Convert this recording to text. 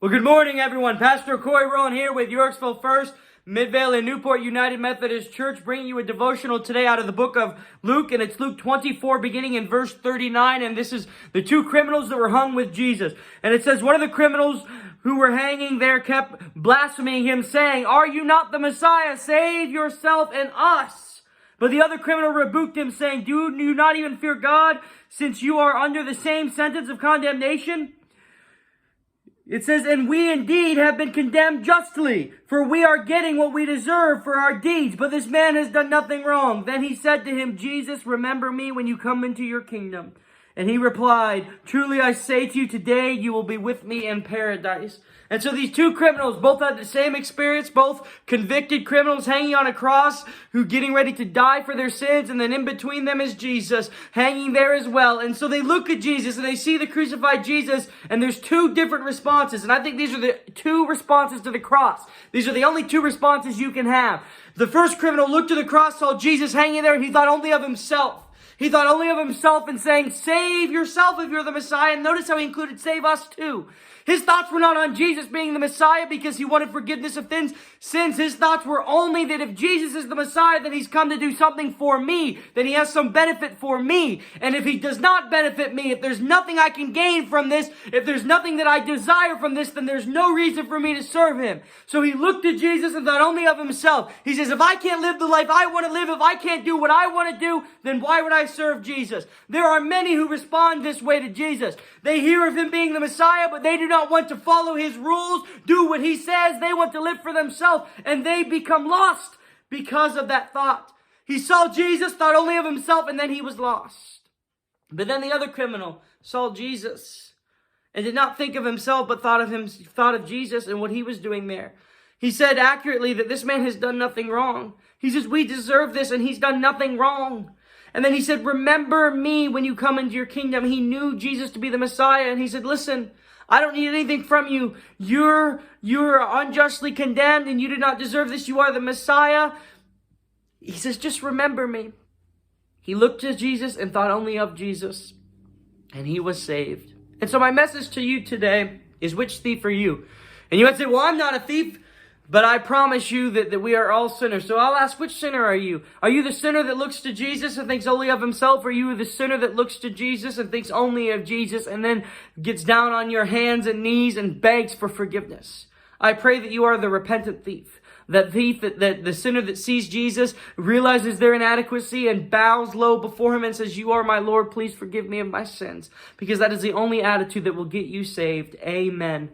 Well, good morning, everyone. Pastor Corey Rowan here with Yorksville First, Midvale, and Newport United Methodist Church, bringing you a devotional today out of the book of Luke, and it's Luke 24, beginning in verse 39, and this is the two criminals that were hung with Jesus. And it says, one of the criminals who were hanging there kept blaspheming him, saying, "Are you not the Messiah? Save yourself and us." But the other criminal rebuked him, saying, "Do you not even fear God, since you are under the same sentence of condemnation?" It says, "And we indeed have been condemned justly, for we are getting what we deserve for our deeds. But this man has done nothing wrong." Then he said to him, "Jesus, remember me when you come into your kingdom." And he replied, "Truly I say to you, today you will be with me in paradise." And so these two criminals both had the same experience, both convicted criminals hanging on a cross who getting ready to die for their sins. And then in between them is Jesus hanging there as well. And so they look at Jesus and they see the crucified Jesus, and there's two different responses. And I think these are the two responses to the cross. These are the only two responses you can have. The first criminal looked to the cross, saw Jesus hanging there, and he thought only of himself. He thought only of himself and saying, "Save yourself if you're the Messiah." And notice how he included "save us too." His thoughts were not on Jesus being the Messiah because he wanted forgiveness of sins. His thoughts were only that if Jesus is the Messiah, then he's come to do something for me, that he has some benefit for me. And if he does not benefit me, if there's nothing I can gain from this, if there's nothing that I desire from this, then there's no reason for me to serve him. So he looked at Jesus and thought only of himself. He says, if I can't live the life I want to live, if I can't do what I want to do, then why would I serve Jesus? There are many who respond this way to Jesus. They hear of him being the Messiah, but they do not want to follow his rules, do what he says. They want to live for themselves, and they become lost because of that thought. He saw Jesus, thought only of himself, and then he was lost. But then the other criminal saw Jesus and did not think of himself, but thought of Jesus and what he was doing there. He said accurately that this man has done nothing wrong. He says, we deserve this, and he's done nothing wrong. And then he said, remember me when you come into your kingdom. He knew Jesus to be the Messiah, and he said, listen, I don't need anything from you. You're unjustly condemned, and you did not deserve this. You are the Messiah. He says, just remember me. He looked to Jesus and thought only of Jesus, and he was saved. And so my message to you today is, which thief are you? And you might say, well, I'm not a thief. But I promise you that we are all sinners. So I'll ask, which sinner are you? Are you the sinner that looks to Jesus and thinks only of himself? Or are you the sinner that looks to Jesus and thinks only of Jesus and then gets down on your hands and knees and begs for forgiveness? I pray that you are the repentant thief. That thief, that the sinner that sees Jesus, realizes their inadequacy and bows low before him and says, you are my Lord, please forgive me of my sins. Because that is the only attitude that will get you saved. Amen.